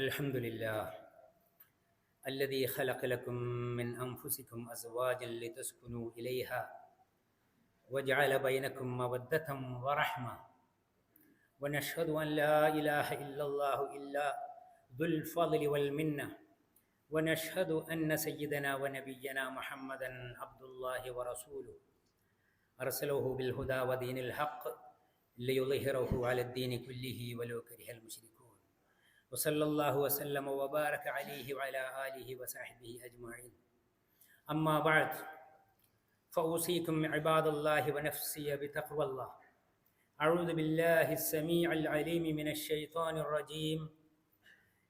الحمد لله الذي خلق لكم من أنفسكم أزواجا لتسكنوا إليها وجعل بينكم مودة ورحمة ونشهد أن لا إله إلا الله إلا ذو الفضل والمنة ونشهد أن سيدنا ونبينا محمدا عبد الله ورسوله أرسله بالهدى ودين الحق ليظهره على الدين كله ولو كره المشركون وصلى الله وسلم وبارك عليه وعلى آله وصحبه أجمعين أما بعد فأوصيكم عباد الله ونفسي بتقوى الله أعوذ بالله السميع العليم من الشيطان الرجيم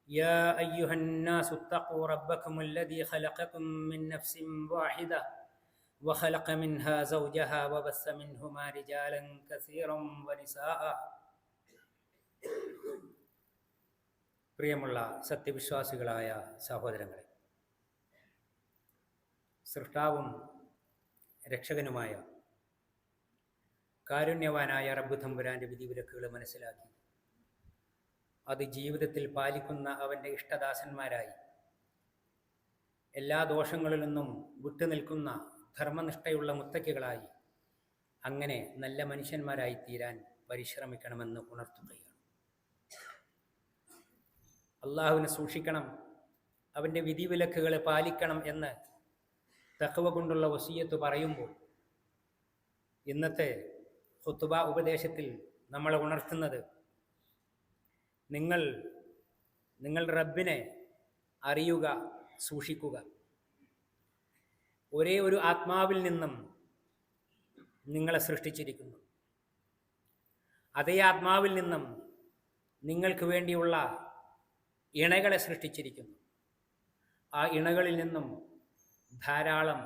يا أيها الناس اتقوا ربكم الذي خلقكم من نفس واحدة وخلق منها زوجها وبث منهما رجالا كثيرا ونساء പ്രിയമുള്ള സത്യവിശ്വാസികളായ സഹോദരങ്ങളെ, സൃഷ്ടാവും രക്ഷകനുമായ കാരുണ്യവാനായ റബ്ബ് തമ്പുരാൻ്റെ വിധിവിലക്കുകൾ മനസ്സിലാക്കി അത് ജീവിതത്തിൽ പാലിക്കുന്ന അവൻ്റെ ഇഷ്ടദാസന്മാരായി എല്ലാ ദോഷങ്ങളിൽ നിന്നും വിട്ടുനിൽക്കുന്ന ധർമ്മനിഷ്ഠയുള്ള മുത്തക്കികളായി അങ്ങനെ നല്ല മനുഷ്യന്മാരായി തീരാൻ പരിശ്രമിക്കണമെന്ന് ഉണർത്തുകയാണ്. അള്ളാഹുവിനെ സൂക്ഷിക്കണം, അവൻ്റെ വിധിവിലക്കുകളെ പാലിക്കണം എന്ന് തഖ്വ കൊണ്ടുള്ള വസിയ്യത്ത് പറയുമ്പോൾ ഇന്നത്തെ ഖുത്ബ ഉപദേശത്തിൽ നമ്മളെ ഉണർത്തുന്നത് നിങ്ങൾ റബ്ബിനെ അറിയുക, സൂക്ഷിക്കുക. ഒരേ ഒരു ആത്മാവിൽ നിന്നും നിങ്ങളെ സൃഷ്ടിച്ചിരിക്കുന്നു. അതേ ആത്മാവിൽ നിന്നും നിങ്ങൾക്ക് വേണ്ടിയുള്ള ഇണകളെ സൃഷ്ടിച്ചിരിക്കുന്നു. ആ ഇണകളിൽ നിന്നും ധാരാളം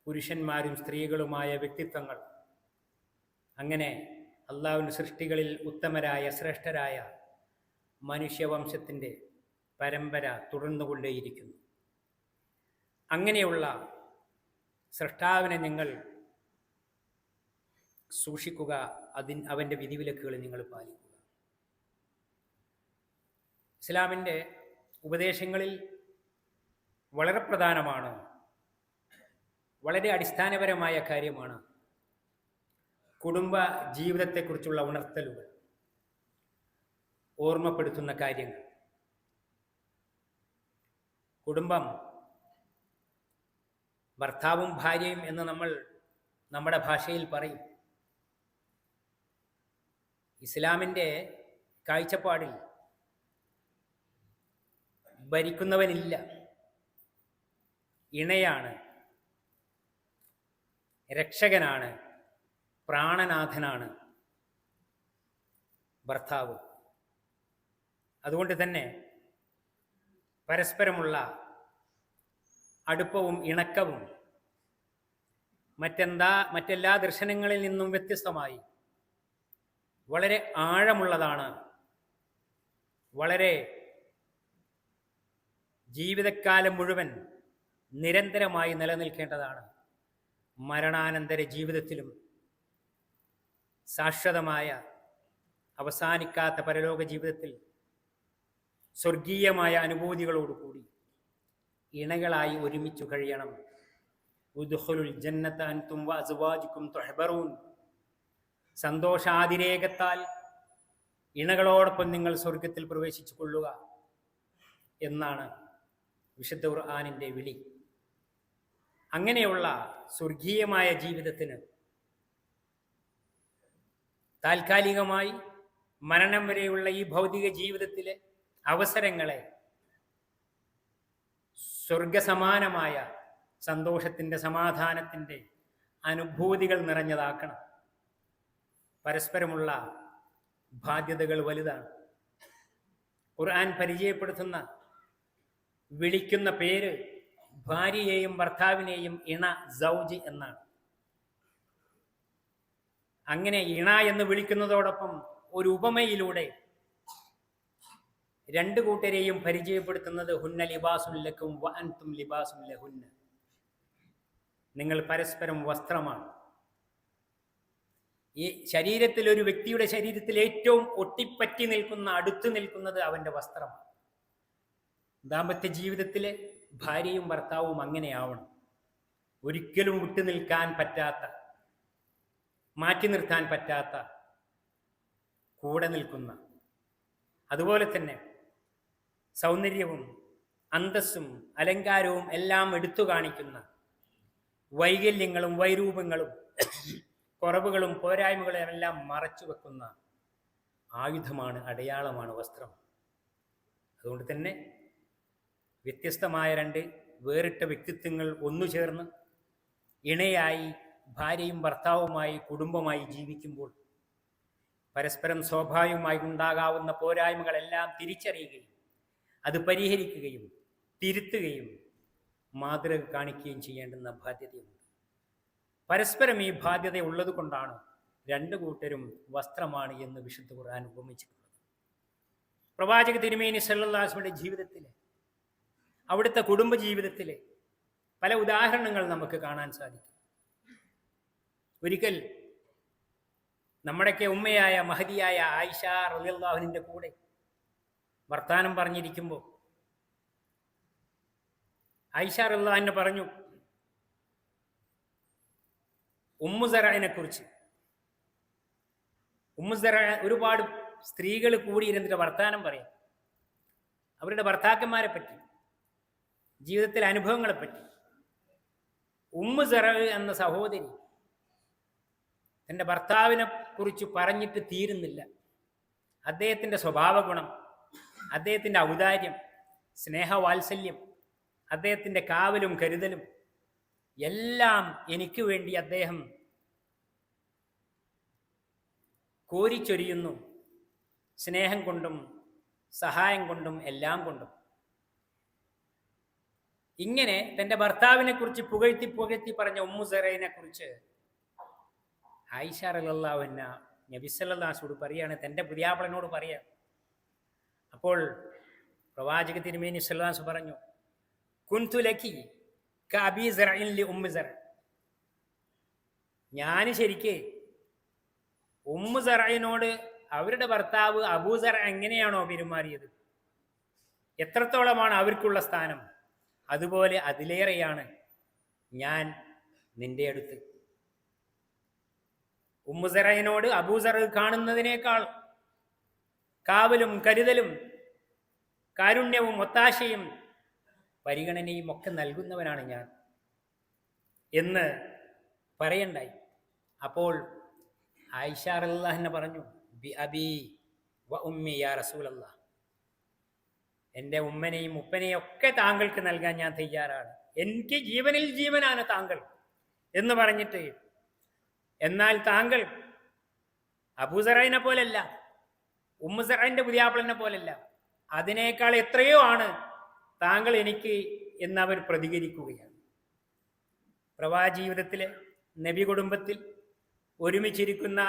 പുരുഷന്മാരും സ്ത്രീകളുമായ വ്യക്തിത്വങ്ങൾ, അങ്ങനെ അള്ളാഹുവിൻ്റെ സൃഷ്ടികളിൽ ഉത്തമരായ ശ്രേഷ്ഠരായ മനുഷ്യവംശത്തിൻ്റെ പരമ്പര തുടർന്നുകൊണ്ടേയിരിക്കുന്നു. അങ്ങനെയുള്ള സൃഷ്ടാവിനെ നിങ്ങൾ സൂക്ഷിക്കുക, അവൻ്റെ വിധിവിലക്കുകൾ നിങ്ങൾ പാലിക്കുക. ഇസ്ലാമിൻ്റെ ഉപദേശങ്ങളിൽ വളരെ പ്രധാനമാണ്, വളരെ അടിസ്ഥാനപരമായ കാര്യമാണ് കുടുംബ ജീവിതത്തെക്കുറിച്ചുള്ള ഉണർത്തലുകൾ, ഓർമ്മപ്പെടുത്തുന്ന കാര്യങ്ങൾ. കുടുംബം ഭർത്താവും ഭാര്യയും എന്ന് നമ്മൾ നമ്മുടെ ഭാഷയിൽ പറയും. ഇസ്ലാമിൻ്റെ കാഴ്ചപ്പാടിൽ ഭരിക്കുന്നവനില്ല, ഇണയാണ്, രക്ഷകനാണ്, പ്രാണനാഥനാണ് ഭർത്താവ്. അതുകൊണ്ട് തന്നെ പരസ്പരമുള്ള അടുപ്പവും ഇണക്കവും മറ്റെല്ലാ ദർശനങ്ങളിൽ നിന്നും വ്യത്യസ്തമായി വളരെ ആഴമുള്ളതാണ്, വളരെ ജീവിതകാലം മുഴുവൻ നിരന്തരമായി നിലനിൽക്കേണ്ടതാണ്. മരണാനന്തര ജീവിതത്തിലും ശാശ്വതമായ അവസാനിക്കാത്ത പരലോക ജീവിതത്തിൽ സ്വർഗീയമായ അനുഭൂതികളോടുകൂടി ഇണകളായി ഒരുമിച്ചു കഴിയണം. ഉദ്ഖുലുൽ ജന്നത അൻതും വഅസ്വാജുകും തുഹ്ബറൂൻ. സന്തോഷാതിരേകത്താൽ ഇണകളോടൊപ്പം നിങ്ങൾ സ്വർഗത്തിൽ പ്രവേശിച്ചു കൊള്ളുക എന്നാണ് വിശുദ്ധ ഖുർആനിൻ്റെ വിളി. അങ്ങനെയുള്ള സ്വർഗീയമായ ജീവിതത്തിന് താൽക്കാലികമായി മരണം വരെയുള്ള ഈ ഭൗതിക ജീവിതത്തിലെ അവസരങ്ങളെ സ്വർഗസമാനമായ സന്തോഷത്തിൻ്റെ, സമാധാനത്തിൻ്റെ അനുഭൂതികൾ നിറഞ്ഞതാക്കണം. പരസ്പരമുള്ള ബാധ്യതകൾ വലുതാണ്. ഖുർആൻ പരിചയപ്പെടുത്തുന്ന, വിളിക്കുന്ന പേര് ഭാര്യയെയും ഭർത്താവിനെയും ഇണ, സൗജ് എന്നാണ്. അങ്ങനെ ഇണ എന്ന് വിളിക്കുന്നതോടൊപ്പം ഒരു ഉപമയിലൂടെ രണ്ടു കൂട്ടരെയും പരിചയപ്പെടുത്തുന്നത് ഹുന്ന ലിബാസുൻ ലക്കും വ അൻതും ലിബാസുൻ ലഹുന്ന. നിങ്ങൾ പരസ്പരം വസ്ത്രമാണ്. ഈ ശരീരത്തിൽ, ഒരു വ്യക്തിയുടെ ശരീരത്തിൽ ഏറ്റവും ഒട്ടിപ്പറ്റി നിൽക്കുന്ന, അടുത്തു നിൽക്കുന്നത് അവൻ്റെ വസ്ത്രമാണ്. ദാമ്പത്യ ജീവിതത്തിലെ ഭാര്യയും ഭർത്താവും അങ്ങനെയാവണം. ഒരിക്കലും വിട്ടു നിൽക്കാൻ പറ്റാത്ത, മാറ്റി നിർത്താൻ പറ്റാത്ത, കൂടെ നിൽക്കുന്ന, അതുപോലെ തന്നെ സൗന്ദര്യവും അന്തസ്സും അലങ്കാരവും എല്ലാം എടുത്തു കാണിക്കുന്ന, വൈകല്യങ്ങളും വൈരൂപങ്ങളും കുറവുകളും പോരായ്മകളും എല്ലാം മറച്ചു വെക്കുന്ന ആയുധമാണ്, അടയാളമാണ് വസ്ത്രം. അതുകൊണ്ട് തന്നെ വ്യത്യസ്തമായ രണ്ട് വേറിട്ട വ്യക്തിത്വങ്ങൾ ഒന്നു ചേർന്ന് ഇണയായി ഭാര്യയും ഭർത്താവുമായി കുടുംബമായി ജീവിക്കുമ്പോൾ പരസ്പരം സ്വാഭാവികമായി ഉണ്ടാകാവുന്ന പോരായ്മകളെല്ലാം തിരിച്ചറിയുകയും അത് പരിഹരിക്കുകയും തിരുത്തുകയും മാതൃക കാണിക്കുകയും ചെയ്യേണ്ടുന്ന ബാധ്യതയുണ്ട്. പരസ്പരം ഈ ബാധ്യത ഉള്ളത് കൊണ്ടാണ് രണ്ടു കൂട്ടരും വസ്ത്രമാണ് എന്ന് വിശുദ്ധ ഖുർആൻ ഉപമിച്ചിട്ടുള്ളത്. പ്രവാചക തിരുമേനി സല്ലല്ലാഹു അലൈഹി വസല്ലമയുടെ ജീവിതത്തിലെ, അവിടുത്തെ കുടുംബ ജീവിതത്തിലെ പല ഉദാഹരണങ്ങൾ നമുക്ക് കാണാൻ സാധിക്കും. ഒരിക്കൽ നമ്മുടെയൊക്കെ ഉമ്മയായ മഹദിയായ ആയിഷ റളിയല്ലാഹു അൻഹയുടെ കൂടെ വർത്താനം പറഞ്ഞിരിക്കുമ്പോൾ ആയിഷ റളിയല്ലാഹു അൻഹ പറഞ്ഞു, ഉമ്മു സറഅനെ കുറിച്ച്. ഉമ്മു സറഅ ഒരുപാട് സ്ത്രീകൾ കൂടിയിരുന്നിട്ട് വർത്താനം പറയാം, അവരുടെ ഭർത്താക്കന്മാരെ പറ്റി, ജീവിതത്തിലെ അനുഭവങ്ങളെപ്പറ്റി. ഉമ്മു സറഅ എന്ന സഹോദരി തൻ്റെ ഭർത്താവിനെ കുറിച്ച് പറഞ്ഞിട്ട് തീരുന്നില്ല. അദ്ദേഹത്തിൻ്റെ സ്വഭാവ ഗുണം, അദ്ദേഹത്തിൻ്റെ ഔദാര്യം, സ്നേഹവാത്സല്യം, അദ്ദേഹത്തിൻ്റെ കാവലും കരുതലും എല്ലാം എനിക്ക് വേണ്ടി അദ്ദേഹം കോരിച്ചൊരിയുന്നു, സ്നേഹം കൊണ്ടും സഹായം കൊണ്ടും എല്ലാം കൊണ്ടും. ഇങ്ങനെ തൻ്റെ ഭർത്താവിനെ കുറിച്ച് പുകഴ്ത്തി പുകഴ്ത്തി പറഞ്ഞ ഉമ്മു സറൈനെ കുറിച്ച് ആയിഷ റളിയല്ലാഹു അൻഹ നബി സല്ലല്ലാഹു അലൈഹി വസല്ലം പറയാണ്, തൻ്റെ പുതിയാപ്പളനോട് പറയാം. അപ്പോൾ പ്രവാചക തിരുമേനി സല്ലല്ലാഹു അലൈഹി വസല്ലം പറഞ്ഞു, കുൻതു ലക്കി കഅബീ സറഇൻ ലി ഉമ്മി സറ. ഞാൻ ശരിക്ക് ഉമ്മു സറഇനോട് അവരുടെ ഭർത്താവ് അബൂ സറ എങ്ങനെയാണോ പെരുമാറിയത്, എത്രത്തോളമാണ് അവർക്കുള്ള സ്ഥാനം, അതുപോലെ അതിലേറെയാണ് ഞാൻ നിന്റെ അടുത്ത്. ഉമ്മു സറഇനോട് അബൂ സറ കാണുന്നതിനേക്കാൾ കാവലും കരുതലും കാരുണ്യവും ഒത്താശയും പരിഗണനയും ഒക്കെ നൽകുന്നവനാണ് ഞാൻ എന്ന് പറയണ്ടായി. അപ്പോൾ ആയിഷ റളിയല്ലാഹു അൻഹ പറഞ്ഞു, ബി അബി വ ഉമ്മി യാ റസൂലല്ലാഹ്, എൻ്റെ ഉമ്മനെയും ഉപ്പനെയും ഒക്കെ താങ്കൾക്ക് നൽകാൻ ഞാൻ തയ്യാറാണ്, എനിക്ക് ജീവനിൽ ജീവനാണ് താങ്കൾ എന്ന് പറഞ്ഞിട്ട്, എന്നാൽ താങ്കൾ അബൂ സറഇനെ പോലല്ല, ഉമ്മു സറഇന്റെ പുതിയാപ്പിളിനെ പോലല്ല, അതിനേക്കാൾ എത്രയോ ആണ് താങ്കൾ എനിക്ക് എന്നവർ പ്രതികരിക്കുകയാണ്. പ്രവാചീവിതത്തിലെ നബി കുടുംബത്തിൽ ഒരുമിച്ചിരിക്കുന്ന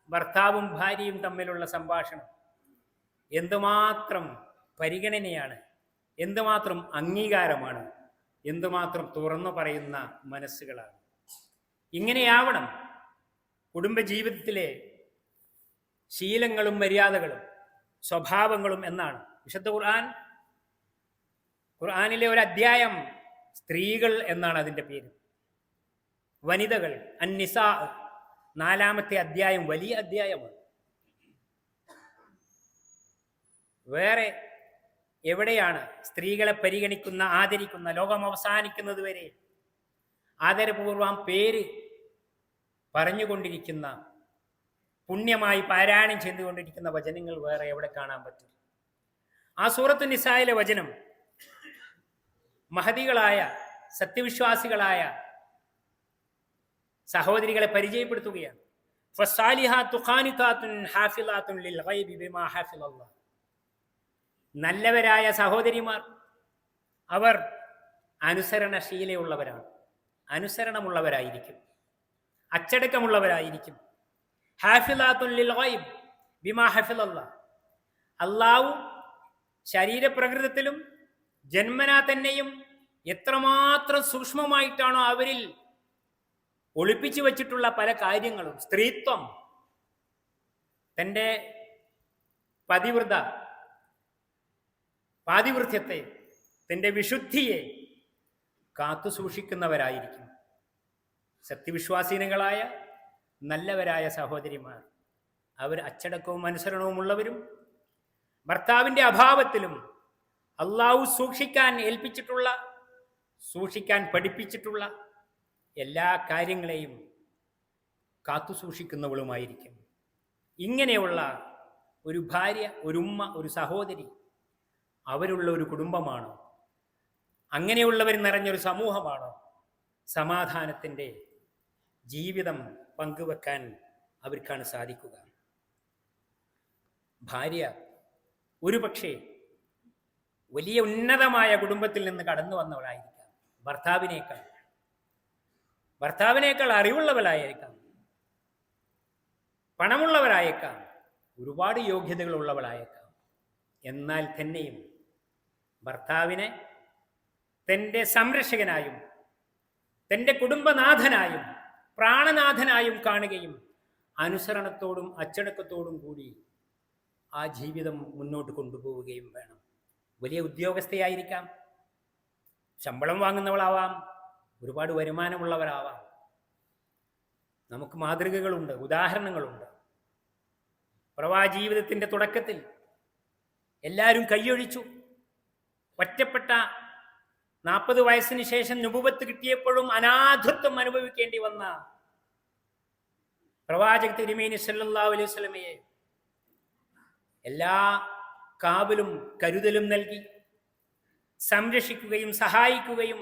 ഭർത്താവും ഭാര്യയും തമ്മിലുള്ള സംഭാഷണം എന്തുമാത്രം പരിഗണനയാണ്, എന്തുമാത്രം അംഗീകാരമാണ്, എന്തുമാത്രം തുറന്നു പറയുന്ന മനസ്സുകളാണ്. ഇങ്ങനെയാവണം കുടുംബജീവിതത്തിലെ ശീലങ്ങളും മര്യാദകളും സ്വഭാവങ്ങളും എന്നാണ് വിശുദ്ധ ഖുർആനിലെ ഒരു അധ്യായം സ്ത്രീകൾ എന്നാണ് അതിൻ്റെ പേര്. വനിതകൾ, അന്നിസാ, 4-ാമത്തെ അധ്യായം വലിയ അധ്യായമാണ്. വേറെ എവിടെയാണ് സ്ത്രീകളെ പരിഗണിക്കുന്ന, ആദരിക്കുന്ന, ലോകം അവസാനിക്കുന്നത് വരെ ആദരപൂർവം പേര് പറഞ്ഞുകൊണ്ടിരിക്കുന്ന, പുണ്യമായി പാരായണം ചെയ്തുകൊണ്ടിരിക്കുന്ന വചനങ്ങൾ വേറെ എവിടെ കാണാൻ പറ്റും? ആ സൂറത്ത് നിസായിലെ വചനം മഹദികളായ സത്യവിശ്വാസികളായ സഹോദരികളെ പരിചയപ്പെടുത്തുകയാണ്. ഫസ്സാലിഹാത്തു ഖാനിതാത്തുൻ ഹാഫിളാത്തുൻ ലിൽ ഗൈബി ബിമാ ഹഫിളല്ലാഹ്. നല്ലവരായ സഹോദരിമാർ അവർ അനുസരണശീലയുള്ളവരാണ്, അനുസരണമുള്ളവരായിരിക്കും, അച്ചടക്കമുള്ളവരായിരിക്കും. ഹാഫിളാത്തുൻ ലിൽ ഗൈബ് ബിമാ ഹഫിളല്ലാഹ്. അല്ലാഹു ശരീരപ്രകൃതത്തിലും ജന്മനാ തന്നെയും എത്രമാത്രം സൂക്ഷ്മമായിട്ടാണോ അവരിൽ ഒളിപ്പിച്ചു വച്ചിട്ടുള്ള പല കാര്യങ്ങളും, സ്ത്രീത്വം, തൻ്റെ പാതിവൃത്യത്തെ, തൻ്റെ വിശുദ്ധിയെ കാത്തു സൂക്ഷിക്കുന്നവരായിരിക്കും സത്യവിശ്വാസിനികളായ നല്ലവരായ സഹോദരിമാർ. അവർ അച്ചടക്കവും അനുസരണവും ഉള്ളവരും ഭർത്താവിൻ്റെ അഭാവത്തിലും അള്ളാഹു സൂക്ഷിക്കാൻ പഠിപ്പിച്ചിട്ടുള്ള എല്ലാ കാര്യങ്ങളെയും കാത്തു സൂക്ഷിക്കുന്നവളുമായിരിക്കും. ഇങ്ങനെയുള്ള ഒരു ഭാര്യ, ഒരു ഉമ്മ, ഒരു സഹോദരി അവരുള്ള ഒരു കുടുംബമാണോ, അങ്ങനെയുള്ളവർ നിറഞ്ഞൊരു സമൂഹമാണോ സമാധാനത്തിൻ്റെ ജീവിതം പങ്കുവെക്കാൻ അവർക്കാണ് സാധിക്കുക. ഭാര്യ ഒരുപക്ഷെ വലിയ ഉന്നതമായ കുടുംബത്തിൽ നിന്ന് കടന്നു വന്നവളായിരിക്കാം, ഭർത്താവിനേക്കാൾ അറിവുള്ളവളായിരിക്കാം, പണമുള്ളവരായേക്കാം, ഒരുപാട് യോഗ്യതകളുള്ളവളായേക്കാം. എന്നാൽ തന്നെയും ഭർത്താവിനെ തൻ്റെ സംരക്ഷകനായും തൻ്റെ കുടുംബനാഥനായും പ്രാണനാഥനായും കാണുകയും അനുസരണത്തോടും അച്ചടക്കത്തോടും കൂടി ആ ജീവിതം മുന്നോട്ട് കൊണ്ടുപോവുകയും വേണം. വലിയ ഉദ്യോഗസ്ഥയായിരിക്കാം, ശമ്പളം വാങ്ങുന്നവളാവാം, ഒരുപാട് വരുമാനമുള്ളവരാവാം. നമുക്ക് മാതൃകകളുണ്ട്, ഉദാഹരണങ്ങളുണ്ട്. പ്രവാചീവിതത്തിൻ്റെ തുടക്കത്തിൽ എല്ലാവരും കൈയൊഴിച്ചു. ഒറ്റപ്പെട്ട 40 വയസ്സിന് ശേഷം നുബുവത്ത് കിട്ടിയപ്പോഴും അനാഥത്വം അനുഭവിക്കേണ്ടി വന്ന പ്രവാചക തിരുമേനി സല്ലല്ലാഹു അലൈഹി വസല്ലമയെ എല്ലാ കാവലും കരുതലും നൽകി സംരക്ഷിക്കുകയും സഹായിക്കുകയും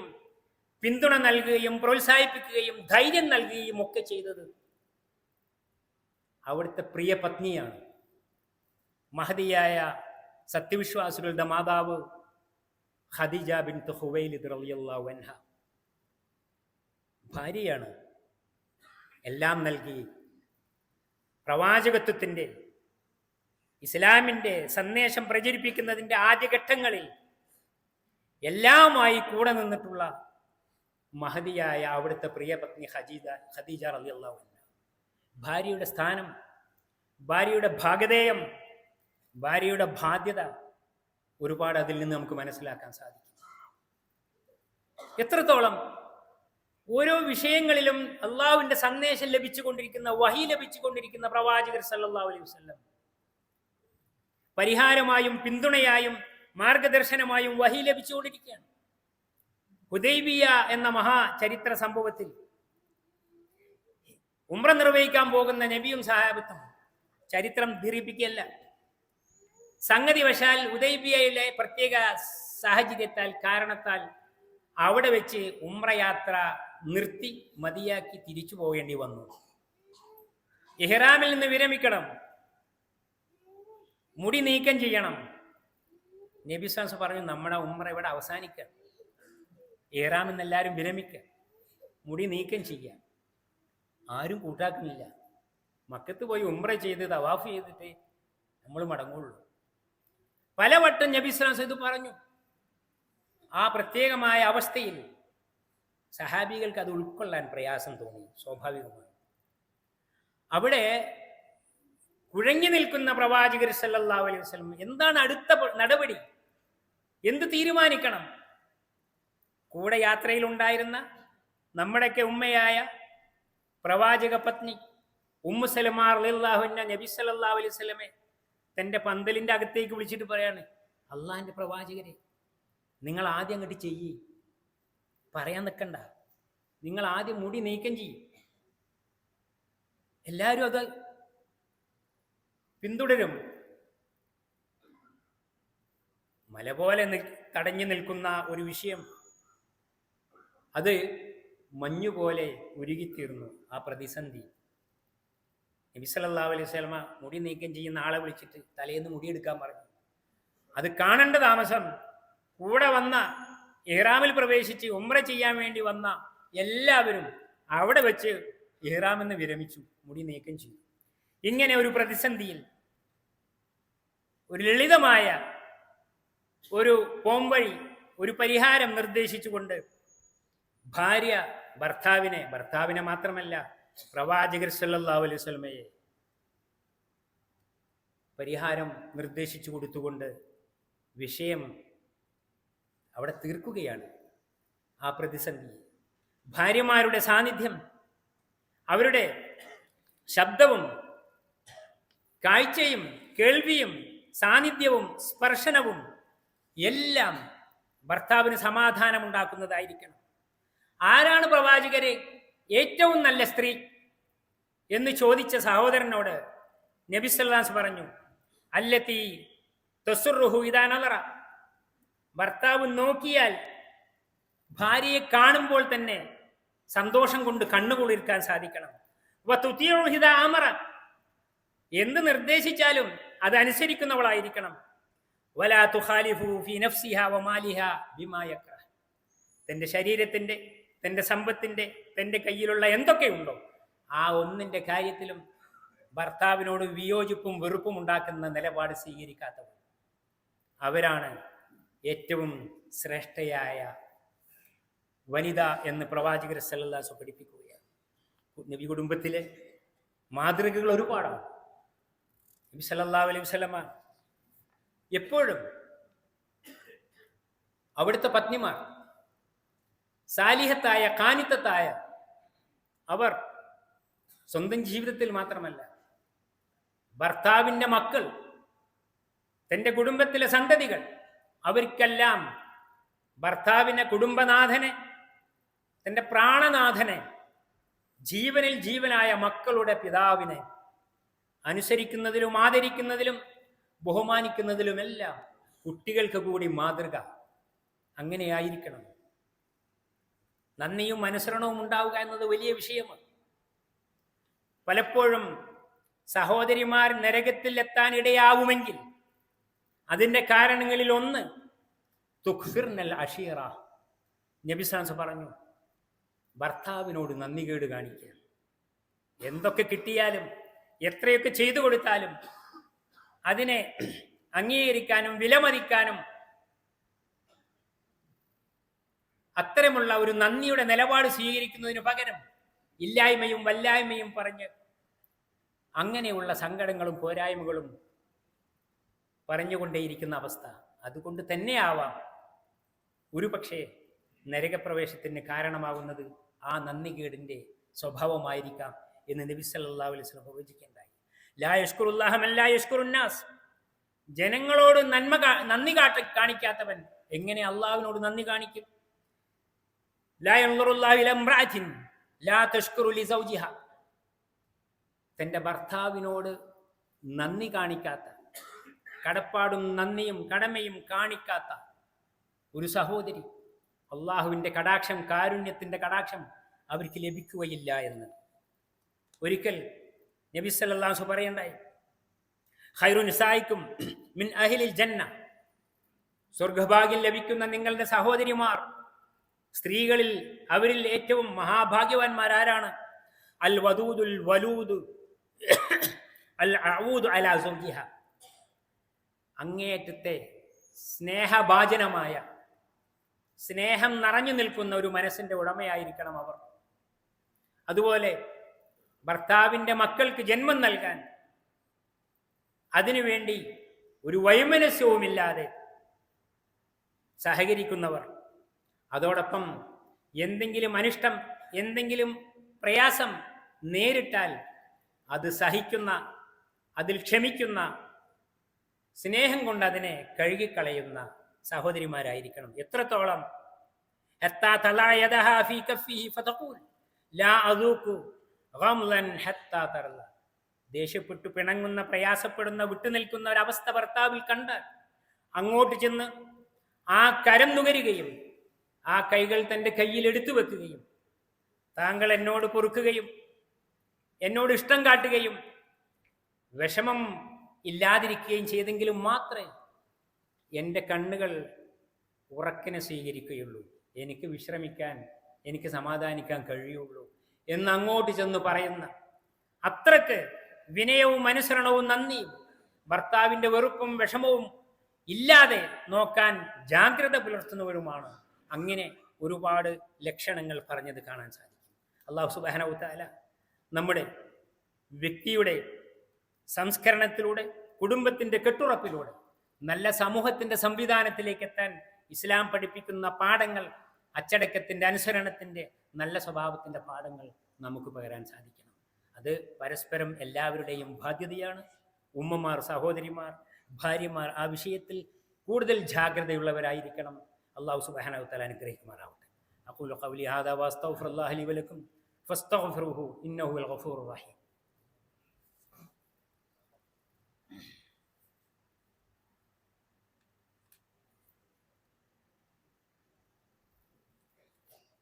പിന്തുണ നൽകുകയും പ്രോത്സാഹിപ്പിക്കുകയും ധൈര്യം നൽകുകയും ഒക്കെ ചെയ്തത് അവിടുത്തെ പ്രിയ പത്നിയാണ്. മഹദിയായ സത്യവിശ്വാസികളുടെ മാതാവ് ഖദീജ ബിൻത് ഖുവൈലിദ് റളിയല്ലാഹു അൻഹ ഭാര്യയാണ്. എല്ലാം നൽകി പ്രവാചകത്വത്തിൻ്റെ, ഇസ്ലാമിൻ്റെ സന്ദേശം പ്രചരിപ്പിക്കുന്നതിൻ്റെ ആദ്യഘട്ടങ്ങളിൽ എല്ലാമായി കൂടെ നിന്നിട്ടുള്ള മഹദിയായ അവിടുത്തെ പ്രിയ പത്നി ഖദീജ റളിയല്ലാഹു അൻഹ. ഭാര്യയുടെ സ്ഥാനം, ഭാര്യയുടെ ഭാഗധേയം, ഭാര്യയുടെ ബാധ്യത ഒരുപാട് അതിൽ നിന്ന് നമുക്ക് മനസ്സിലാക്കാൻ സാധിക്കും. എത്രത്തോളം ഓരോ വിഷയങ്ങളിലും അള്ളാഹുവിൻ്റെ സന്ദേശം ലഭിച്ചുകൊണ്ടിരിക്കുന്ന, വഹി ലഭിച്ചുകൊണ്ടിരിക്കുന്ന പ്രവാചകർ സല്ലല്ലാഹു അലൈഹി വസല്ലം പരിഹാരമായും പിന്തുണയായും മാർഗദർശനമായും വഹി ലഭിച്ചുകൊണ്ടിരിക്കുകയാണ്. ഹുദൈബിയ എന്ന മഹാ ചരിത്ര സംഭവത്തിൽ ഉംറ നിർവഹിക്കാൻ പോകുന്ന നബിയും സഹാബത്തും, ചരിത്രം ദീർഘിപ്പിക്കുകയല്ല, സംഗതി വശാൽ ഹുദൈബിയയിലെ പ്രത്യേക സാഹചര്യത്താൽ, കാരണത്താൽ അവിടെ വെച്ച് ഉംറ യാത്ര നിർത്തി മതിയാക്കി തിരിച്ചു പോകേണ്ടി വന്നു. ഇഹ്റാമിൽ നിന്ന് വിരമിക്കണം, മുടി നീക്കം ചെയ്യണം. നബി സല്ലല്ലാഹു പറഞ്ഞു, നമ്മുടെ ഉംറ ഇവിടെ അവസാനിക്കുക, ഇഹ്റാമിൽ നിന്ന് എല്ലാവരും വിരമിക്കുക, മുടി നീക്കം ചെയ്യുക. ആരും കൂട്ടാക്കുന്നില്ല. മക്കത്ത് പോയി ഉംറ ചെയ്ത് തവാഫ് ചെയ്തിട്ട് നമ്മൾ മടങ്ങുള്ളൂ. പലവട്ടം നബി സല്ലല്ലാഹു അലൈഹി വസല്ലം ഇത് പറഞ്ഞു. ആ പ്രത്യേകമായ അവസ്ഥയിൽ സഹാബികൾക്ക് അത് ഉൾക്കൊള്ളാൻ പ്രയാസം തോന്നി, സ്വാഭാവികമായി. അവിടെ കുഴങ്ങി നിൽക്കുന്ന പ്രവാചകർ സല്ലല്ലാഹു അലൈഹി വസല്ലം എന്താണ് അടുത്ത നടപടി, എന്ത് തീരുമാനിക്കണം? കൂടെ യാത്രയിലുണ്ടായിരുന്ന നമ്മുടെയൊക്കെ ഉമ്മയായ പ്രവാചക പത്നി ഉമ്മു സലമ റളിയല്ലാഹു അൻഹ നബി സല്ലല്ലാഹു അലൈഹി വസല്ലമയെ തൻ്റെ പന്തലിൻ്റെ അകത്തേക്ക് വിളിച്ചിട്ട് പറയാണ്, അള്ളാഹിൻ്റെ പ്രവാചകരെ, നിങ്ങൾ ആദ്യം അങ്ങോട്ട് ചെയ്യ്, പറയാൻ നിൽക്കണ്ട, നിങ്ങൾ ആദ്യം മുടി നീക്കം ചെയ്യും. എല്ലാവരും അത് പിന്തുടരും. മല പോലെ തടഞ്ഞു നിൽക്കുന്ന ഒരു വിഷയം, അത് മഞ്ഞുപോലെ ഉരുകിത്തീർന്നു. ആ പ്രതിസന്ധി നബി സല്ലല്ലാഹു അലൈഹി വസല്ലമ മുടി നീക്കം ചെയ്യുന്ന ആളെ വിളിച്ചിട്ട് തലേന്ന് മുടിയെടുക്കാൻ പറഞ്ഞു. അത് കാണേണ്ട താമസം കൂടെ വന്ന, ഇഹ്റാമിൽ പ്രവേശിച്ച് ഉംറ ചെയ്യാൻ വേണ്ടി വന്ന എല്ലാവരും അവിടെ വെച്ച് ഇഹ്റാമിൽ നിന്ന് വിരമിച്ചു, മുടി നീക്കം ചെയ്തു. ഇങ്ങനെ ഒരു പ്രതിസന്ധിയിൽ ഒരു ലളിതമായ ഒരു പോംവഴി, ഒരു പരിഹാരം നിർദ്ദേശിച്ചുകൊണ്ട് ഭാര്യ ഭർത്താവിനെ മാത്രമല്ല പ്രവാചകർ സല്ലല്ലാഹു അലൈഹി വസല്ലമയെ പരിഹാരം നിർദ്ദേശിച്ചു കൊടുത്തുകൊണ്ട് വിഷയം അവിടെ തീർക്കുകയാണ്. ആ പ്രതിസന്ധി ഭാര്യമാരുടെ സാന്നിധ്യം, അവരുടെ ശബ്ദവും കാഴ്ചയും കേൾവിയും സാന്നിധ്യവും സ്പർശനവും എല്ലാം ഭർത്താവിന് സമാധാനമുണ്ടാക്കുന്നതായിരിക്കണം. ആരാണ് പ്രവാചകരെ ഏറ്റവും നല്ല സ്ത്രീ എന്ന് ചോദിച്ച സഹോദരനോട് നബി സല്ലല്ലാഹു അലൈഹി വസല്ലം പറഞ്ഞു, അല്ലത്തി തസുറുഹു ഇദാ നളറ, ഭർത്താവ് നോക്കിയാൽ ഭാര്യയെ കാണുമ്പോൾ തന്നെ സന്തോഷം കൊണ്ട് കണ്ണുകുളിർക്കാൻ സാധിക്കണം. വതുതിഉ ഇദാ അമറ, എന്ത് നിർദ്ദേശിച്ചാലും അതനുസരിക്കുന്നവളായിരിക്കണം. വലാ തുഖാലിഫു ഫീ നഫ്സിഹാ വമാലിഹാ ബിമാ യക്റഹ, തൻ്റെ ശരീരത്തിൻ്റെ, തൻ്റെ സമ്പത്തിൻ്റെ, തൻ്റെ കയ്യിലുള്ള എന്തൊക്കെയുണ്ടോ ആ ഒന്നിൻ്റെ കാര്യത്തിലും ഭർത്താവിനോട് വിയോജിപ്പും വെറുപ്പും ഉണ്ടാക്കുന്ന നിലപാട് സ്വീകരിക്കാത്തവർ, അവരാണ് ഏറ്റവും ശ്രേഷ്ഠയായ വനിത എന്ന് പ്രവാചകർ സല്ലല്ലാഹു അലൈഹി വസല്ലം പഠിപ്പിക്കുകയാണ്. നബി കുടുംബത്തിലെ മാതൃകകൾ ഒരുപാടാണ്. നബി സല്ലല്ലാഹു അലൈഹി വസല്ലമ എപ്പോഴും അവിടുത്തെ പത്നിമാർ സാലിഹത്തായ, കാനിത്തത്തായ, അവർ സ്വന്തം ജീവിതത്തിൽ മാത്രമല്ല ഭർത്താവിൻ്റെ മക്കൾ, തൻ്റെ കുടുംബത്തിലെ സന്തതികൾ, അവർക്കെല്ലാം ഭർത്താവിനെ, കുടുംബനാഥനെ, തൻ്റെ പ്രാണനാഥനെ, ജീവനിൽ ജീവനായ മക്കളുടെ പിതാവിനെ അനുസരിക്കുന്നതിലും ആദരിക്കുന്നതിലും ബഹുമാനിക്കുന്നതിലുമെല്ലാം കുട്ടികൾക്ക് കൂടി മാതൃക അങ്ങനെയായിരിക്കണം. നന്ദിയും അനുസരണവും ഉണ്ടാവുക എന്നത് വലിയ വിഷയമാണ്. പലപ്പോഴും സഹോദരിമാർ നരകത്തിൽ എത്താൻ ഇടയാവുമെങ്കിൽ അതിൻ്റെ കാരണങ്ങളിൽ ഒന്ന് തുഖ്ഫിർനൽ അഷീറ, നബി സല്ലല്ലാഹു അലൈഹി വസല്ലം പറഞ്ഞു, ഭർത്താവിനോട് നന്ദികേട് കാണിക്കുക. എന്തൊക്കെ കിട്ടിയാലും എത്രയൊക്കെ ചെയ്തു കൊടുത്താലും അതിനെ അംഗീകരിക്കാനും വിലമതിക്കാനും അത്തരമുള്ള ഒരു നന്ദിയുടെ നിലപാട് സ്വീകരിക്കുന്നതിന് പകരം ഇല്ലായ്മയും വല്ലായ്മയും പറഞ്ഞ് അങ്ങനെയുള്ള സങ്കടങ്ങളും പോരായ്മകളും പറഞ്ഞുകൊണ്ടേയിരിക്കുന്ന അവസ്ഥ. അതുകൊണ്ട് തന്നെയാവാം ഒരു പക്ഷേ നരകപ്രവേശത്തിന് കാരണമാകുന്നത് ആ നന്ദികേടിൻ്റെ സ്വഭാവമായിരിക്കാം എന്ന് നബി സല്ലല്ലാഹു അലൈഹി വസല്ലം പ്രവചിക്കുകയുണ്ടായി. ലാ യഷ്കുറുല്ലാഹ മൻ ലാ യഷ്കുറുന്നാസ്, ജനങ്ങളോട് നന്ദി കാണിക്കാത്തവൻ എങ്ങനെ അള്ളാഹുവിനോട് നന്ദി കാണിക്കും? ലാ യൻളുറുല്ലാഹു ഇലാ ഇംറഅത്തിൻ ലാ തഷ്കുറു ലിസൗജിഹ, തൻ്റെ ഭർത്താവിനോട് നന്ദി കാണിക്കാത്ത, കടപ്പാടും നന്ദിയും കടമയും കാണിക്കാത്ത ഒരു സഹോദരി, അള്ളാഹുവിൻ്റെ കടാക്ഷം, കാരുണ്യത്തിൻ്റെ കടാക്ഷം അവർക്ക് ലഭിക്കുകയില്ല എന്ന് ഒരിക്കൽ നബി സല്ലല്ലാഹു അലൈഹി വസല്ലം പറയണ്ടായി, ഖൈറു നിസായിക്കും മിൻ അഹ്ലിൽ ജന്ന, സ്വർഗ്ഗഭാഗ്യം ലഭിക്കുന്ന നിങ്ങളുടെ സഹോദരിമാർ, സ്ത്രീകളിൽ അവരിൽ ഏറ്റവും മഹാഭാഗ്യവാന്മാരാരാണ്? അൽ വദൂദുൽ വലൂദ് അൽ അഊദു അലാ സൗജിഹ, അങ്ങേയറ്റത്തെ സ്നേഹഭാജനമായ, സ്നേഹം നിറഞ്ഞു നിൽക്കുന്ന ഒരു മനസ്സിന്റെ ഉടമയായിരിക്കണം അവർ. അതുപോലെ ഭർത്താവിൻ്റെ മക്കൾക്ക് ജന്മം നൽകാൻ അതിനുവേണ്ടി ഒരു വൈമനസ്യവുമില്ലാതെ സഹകരിക്കുന്നവർ, അതോടൊപ്പം എന്തെങ്കിലും അനിഷ്ടം, എന്തെങ്കിലും പ്രയാസം നേരിട്ടാൽ അത് സഹിക്കുന്ന, അതിൽ ക്ഷമിക്കുന്ന, സ്നേഹം കൊണ്ട് അതിനെ കഴുകിക്കളയുന്ന സഹോദരിമാരായിരിക്കണം. എത്രത്തോളം? ഹത്താ തളഅ യദഹാ ഫീ കഫ്ഫിഹി ഫതഖൂൽ ലാ അദൂഖു ഗംളൻ ഹത്താ തർല, ദേഷ്യപ്പെട്ടു പിണങ്ങുന്ന, പ്രയാസപ്പെടുന്ന, വിട്ടുനിൽക്കുന്ന ഒരവസ്ഥ ഭർത്താവിൽ കണ്ടാൽ അങ്ങോട്ട് ചെന്ന് ആ കരം നുകരുകയും ആ കൈകൾ തൻ്റെ കയ്യിൽ എടുത്തു വെക്കുകയും താങ്കൾ എന്നോട് പൊറുക്കുകയും എന്നോട് ഇഷ്ടം കാട്ടുകയും വിഷമം ഇല്ലാതിരിക്കുകയും ചെയ്തെങ്കിലും മാത്രമേ എൻ്റെ കണ്ണുകൾ ഉറക്കിനെ സ്വീകരിക്കുകയുള്ളൂ, എനിക്ക് വിശ്രമിക്കാൻ, എനിക്ക് സമാധാനിക്കാൻ കഴിയുള്ളൂ എന്ന് അങ്ങോട്ട് ചെന്ന് പറയുന്ന, അത്രക്ക് വിനയവും അനുസരണവും നന്ദിയും ഭർത്താവിൻ്റെ വെറുപ്പും വിഷമവും ഇല്ലാതെ നോക്കാൻ ജാഗ്രത പുലർത്തുന്നവരുമാണ്. അങ്ങനെ ഒരുപാട് ലക്ഷണങ്ങൾ പറഞ്ഞത് കാണാൻ സാധിക്കും. അല്ലാഹു സുബ്ഹാനഹു വ തആല നമ്മുടെ വ്യക്തിയുടെ സംസ്കരണത്തിലൂടെ, കുടുംബത്തിൻ്റെ കെട്ടുറപ്പിലൂടെ നല്ല സമൂഹത്തിൻ്റെ സംവിധാനത്തിലേക്ക് എത്താൻ ഇസ്ലാം പഠിപ്പിക്കുന്ന പാഠങ്ങൾ, അച്ചടക്കത്തിൻ്റെ, അനുസരണത്തിൻ്റെ, നല്ല സ്വഭാവത്തിൻ്റെ പാഠങ്ങൾ നമുക്ക് പകരാൻ സാധിക്കണം. അത് പരസ്പരം എല്ലാവരുടെയും ബാധ്യതയാണ്. ഉമ്മമാർ, സഹോദരിമാർ, ഭാര്യമാർ ആ വിഷയത്തിൽ കൂടുതൽ ജാഗ്രതയുള്ളവരായിരിക്കണം. അല്ലാഹു സുബ്ഹാനഹു വ തആല അനുഗ്രഹിക്കുമാറാവട്ടെ. അഖൂലു ഖൗലി ഹാദാ വഅസ്തഗ്ഫിറുല്ലാഹ ലി വലക്കും ഫസ്തഗ്ഫിറുഹു ഇന്നഹു വൽ ഗഫൂറുർ റഹീം.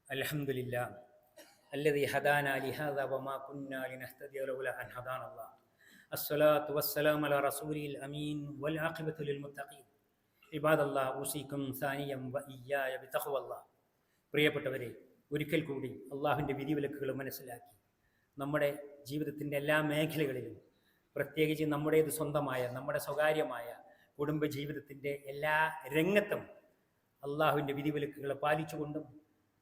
അൽഹംദുലില്ലാഹ് الذي هدانا لهذا وما كنا لنهتدي لولا أن هدانا الله الصلاة والسلام على رسوله الأمين والعاقبة للمتقين عباد الله أوصيكم ثانيا وإياي بتقوى الله. പ്രിയപ്പെട്ടവരെ, ഒരിക്കൽ കൂടി അള്ളാഹുവിൻ്റെ വിധിവിലക്കുകൾ മനസ്സിലാക്കി നമ്മുടെ ജീവിതത്തിൻ്റെ എല്ലാ മേഖലകളിലും, പ്രത്യേകിച്ച് നമ്മുടേത് സ്വന്തമായ, നമ്മുടെ സ്വകാര്യമായ കുടുംബജീവിതത്തിൻ്റെ എല്ലാ രംഗത്തും അള്ളാഹുവിൻ്റെ വിധിവിലക്കുകളെ പാലിച്ചുകൊണ്ടും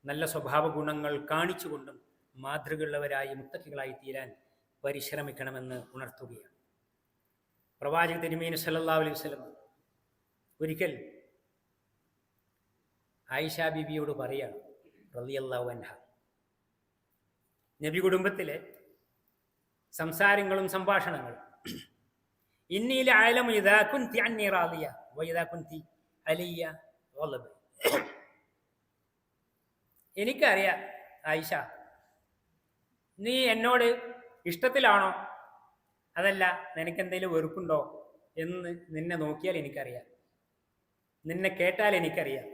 നല്ല സ്വഭാവ ഗുണങ്ങൾ കാണിച്ചുകൊണ്ടും മാതൃകയുള്ളവരായി, മുത്തഖികളായി തീരാൻ പരിശ്രമിക്കണമെന്ന് ഉണർത്തുകയാണ്. പ്രവാചക തിരുമേനി സല്ലല്ലാഹു അലൈഹി വസല്ലം ഒരിക്കൽ ആയിഷ ബീവിയോട് പറയാണ്, റളിയല്ലാഹു അൻഹ, നബി കുടുംബത്തിലെ സംസാരങ്ങളും സംഭാഷണങ്ങളും, ഇന്നി ലഅലമു ഇദാ കുൻതി അന്നി റാദിയ വ ഇദാ കുൻതി അലിയ ഗളബ. എനിക്കറിയാം ആയിഷ, നീ എന്നോട് ഇഷ്ടത്തിലാണോ അതല്ല നിനക്കെന്തെങ്കിലും വെറുപ്പുണ്ടോ എന്ന് നിന്നെ നോക്കിയാൽ എനിക്കറിയാം, നിന്നെ കേട്ടാൽ എനിക്കറിയാം.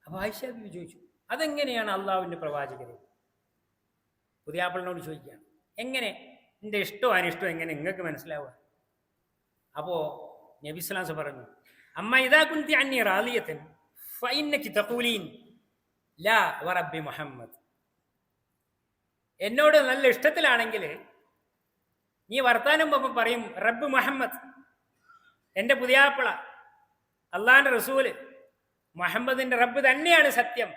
അപ്പോൾ ആയിഷ ബീവി ചോദിച്ചു, അതെങ്ങനെയാണ് അള്ളാഹുവിൻ്റെ പ്രവാചകരെ? പുതിയാപ്പിളിനോട് ചോദിക്കുകയാണ്, എങ്ങനെ എൻ്റെ ഇഷ്ടവും അനിഷ്ടവും എങ്ങനെ നിങ്ങൾക്ക് മനസ്സിലാവുക? അപ്പോൾ നബി സ്വല്ലല്ലാഹു അലൈഹി വസല്ലം പറഞ്ഞു, അമ്മ ഇദാ കുൻതി അന്നി റാദിയതൻ ഫഇന്നകി തഖൂലീൻ ലാ വറബ്ബി മുഹമ്മദ്. എന്നോട് നല്ല ഇഷ്ടത്തിലാണെങ്കിൽ നീ വർത്താനം പോകുമ്പോൾ പറയും റബ്ബ് മുഹമ്മദ്, എൻ്റെ പുതിയാപ്പിള, അള്ളാഹിൻ്റെ റസൂല്, മുഹമ്മദിൻ്റെ റബ്ബ് തന്നെയാണ് സത്യം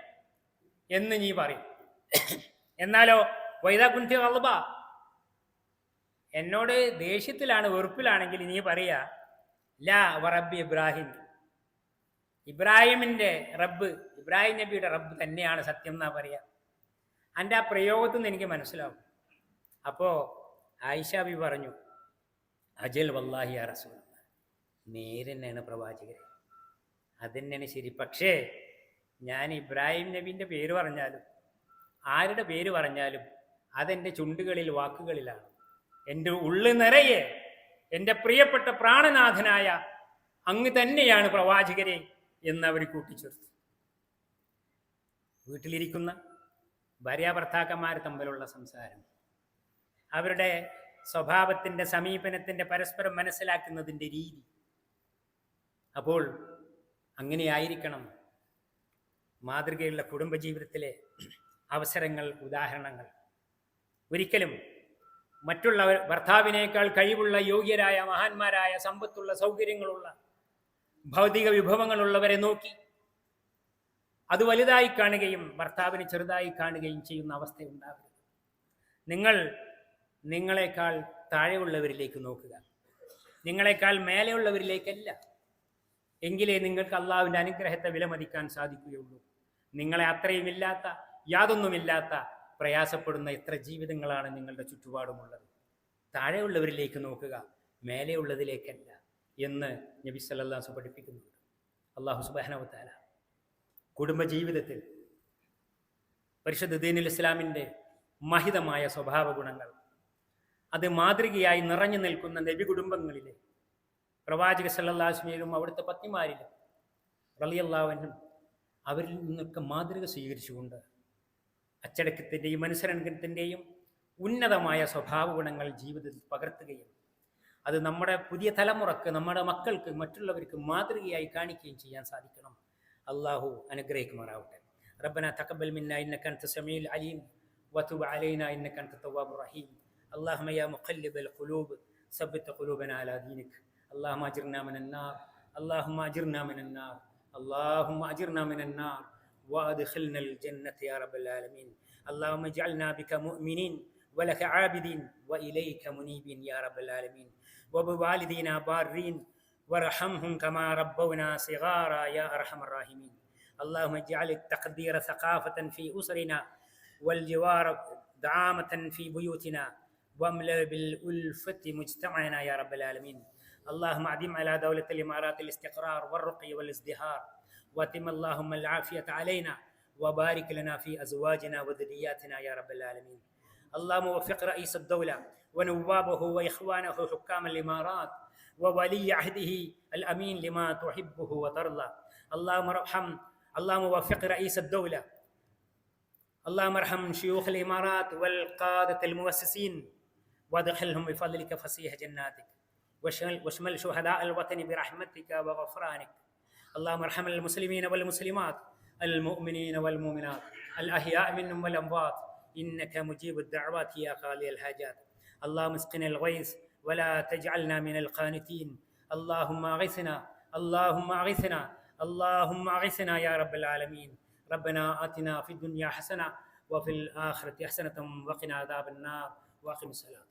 എന്ന് നീ പറയും. എന്നാലോ വൈദാ കുൻതി ഗളബ, എന്നോട് ദേഷ്യത്തിലാണ്, വെറുപ്പിലാണെങ്കിൽ നീ പറയാ ലാ വറബ്ബി ഇബ്രാഹിം, ഇബ്രാഹിമിൻ്റെ റബ്ബ്, ഇബ്രാഹിം നബിയുടെ റബ്ബ് തന്നെയാണ് സത്യം എന്നാ പറയാ. എൻ്റെ ആ പ്രയോഗത്തിൽ നിന്ന് എനിക്ക് മനസ്സിലാവും. അപ്പോൾ ആയിഷ ബി പറഞ്ഞു, അജൽ വല്ലാഹി യാ റസൂലല്ലാഹ്, നേരെ തന്നെയാണ് പ്രവാചകരെ, അതന്നെയാണ് ശരി. പക്ഷേ ഞാൻ ഇബ്രാഹിം നബീൻ്റെ പേര് പറഞ്ഞാലും ആരുടെ പേര് പറഞ്ഞാലും അതെൻ്റെ ചുണ്ടുകളിൽ, വാക്കുകളിലാണ്. എൻ്റെ ഉള്ളു നിറയെ എൻ്റെ പ്രിയപ്പെട്ട പ്രാണനാഥനായ അങ്ങ് തന്നെയാണ് പ്രവാചകരെ എന്നവർ കൂട്ടിച്ചേർത്തു. വീട്ടിലിരിക്കുന്ന ഭാര്യാഭർത്താക്കന്മാർ തമ്മിലുള്ള സംസാരം, അവരുടെ സ്വഭാവത്തിൻ്റെ, സമീപനത്തിൻ്റെ പരസ്പരം മനസ്സിലാക്കുന്നതിൻ്റെ രീതി. അപ്പോൾ അങ്ങനെയായിരിക്കണം മാതൃകയുള്ള കുടുംബജീവിതത്തിലെ അവസരങ്ങൾ, ഉദാഹരണങ്ങൾ. ഒരിക്കലും മറ്റുള്ളവർ, ഭർത്താവിനേക്കാൾ കഴിവുള്ള, യോഗ്യരായ, മഹാന്മാരായ, സമ്പത്തുള്ള, സൗകര്യങ്ങളുള്ള, ഭൗതിക വിഭവങ്ങളുള്ളവരെ നോക്കി അത് വലുതായി കാണുകയും ഭർത്താവിനെ ചെറുതായി കാണുകയും ചെയ്യുന്ന അവസ്ഥയുണ്ടാകരുത്. നിങ്ങൾ നിങ്ങളെക്കാൾ താഴെയുള്ളവരിലേക്ക് നോക്കുക, നിങ്ങളെക്കാൾ മേലെയുള്ളവരിലേക്കല്ല. എങ്കിലേ നിങ്ങൾക്ക് അള്ളാഹുവിൻ്റെ അനുഗ്രഹത്തെ വിലമതിക്കാൻ സാധിക്കുകയുള്ളൂ. നിങ്ങളെ അത്രയുമില്ലാത്ത, യാതൊന്നുമില്ലാത്ത, പ്രയാസപ്പെടുന്ന എത്ര ജീവിതങ്ങളാണ് നിങ്ങളുടെ ചുറ്റുപാടുമുള്ളത്. താഴെയുള്ളവരിലേക്ക് നോക്കുക, മേലെയുള്ളതിലേക്കല്ല എന്ന് നബി സല്ലല്ലാഹു അലൈഹി വസല്ലം പഠിപ്പിക്കുന്നുണ്ട്. അല്ലാഹു സുബ്ഹാനഹു വ തആല കുടുംബജീവിതത്തിൽ പരിശുദ്ധ ദീനുൽ ഇസ്ലാമിൻ്റെ മഹിതമായ സ്വഭാവ ഗുണങ്ങൾ, അത് മാതൃകയായി നിറഞ്ഞു നിൽക്കുന്ന നബി കുടുംബങ്ങളിലെ പ്രവാചക സല്ലല്ലാഹു അലൈഹി വസല്ലം അവിടുത്തെ പത്നിമാരിലും റളിയല്ലാഹു അൻഹും അവരിൽ നിന്നൊക്കെ മാതൃക സ്വീകരിച്ചുകൊണ്ട് അച്ചടക്കത്തിൻ്റെയും അനുസരണത്തിൻ്റെയും ഉന്നതമായ സ്വഭാവ ഗുണങ്ങൾ ജീവിതത്തിൽ പകർത്തുകയും അത് നമ്മുടെ പുതിയ തലമുറക്ക്, നമ്മുടെ മക്കൾക്ക്, മറ്റുള്ളവർക്ക് മാതൃകയായി കാണിക്കുകയും ചെയ്യാൻ സാധിക്കണം. അള്ളാഹു അനുഗ്രഹിക്കുമാറാവട്ടെ. റബ്ബനാ തഖബ്ബൽ മിന്നാ ഇന്നക അൻത സമീഉൽ അലീം വതുബ് അലൈനാ ഇന്നക അൻത തവ്വാബുർ റഹീം. അല്ലാഹുമ്മ യാ മുഖല്ലിബൽ ഖുലൂബ് സബ്ബിത് ഖുലൂബനാ അലാ ദീനിക്. അല്ലാഹുമ്മ അജിർനാ മിനൻ നാർ, അല്ലാഹുമ്മ അജിർനാ മിനൻ നാർ, അല്ലാഹുമ്മ അജിർനാ മിനൻ നാർ വഅദ്ഖിൽനൽ ജന്നത യാ റബ്ബൽ ആലമീൻ. അല്ലാഹുമ്മ ഇജ്അൽനാ ബിക മുഅ്മിനീൻ വലക ആബിദീൻ വഇലൈക മുനീബീൻ യാ റബ്ബൽ ആലമീൻ. وبوالدينا بارين وارحمهم كما ربونا صغارا يا أرحم الراحمين. اللهم اجعل التقدير ثقافة في أسرنا، والجوار دعامة في بيوتنا، واملأ بالألفة مجتمعنا يا رب العالمين. اللهم أعدم على دولة الإمارات الاستقرار والرقي والازدهار، واتم اللهم العافية علينا، وبارك لنا في أزواجنا وذرياتنا يا رب العالمين. اللهم وفق رئيس الدولة ونوابه وإخوانه حكام الإمارات وولي عهده الأمين لما تحبه وترضى. اللهم وفق رئيس الدولة. اللهم ارحم شيوخ الإمارات والقادة المؤسسين، وادخلهم بفضلك فسيح جناتك، واشمل شهداء الوطن برحمتك وغفرانك. اللهم ارحم المسلمين والمسلمات، المؤمنين والمؤمنات، الأحياء منهم والأموات، إنك مجيب الدعوات يا قاضي الحاجات. اللهم اسقنا الغيث ولا تجعلنا من القانتين. اللهم أغثنا، اللهم أغثنا، اللهم أغثنا يا رب العالمين. ربنا آتنا في الدنيا حسنة وفي الآخرة حسنة وقنا عذاب النار. وأقم الصلاة.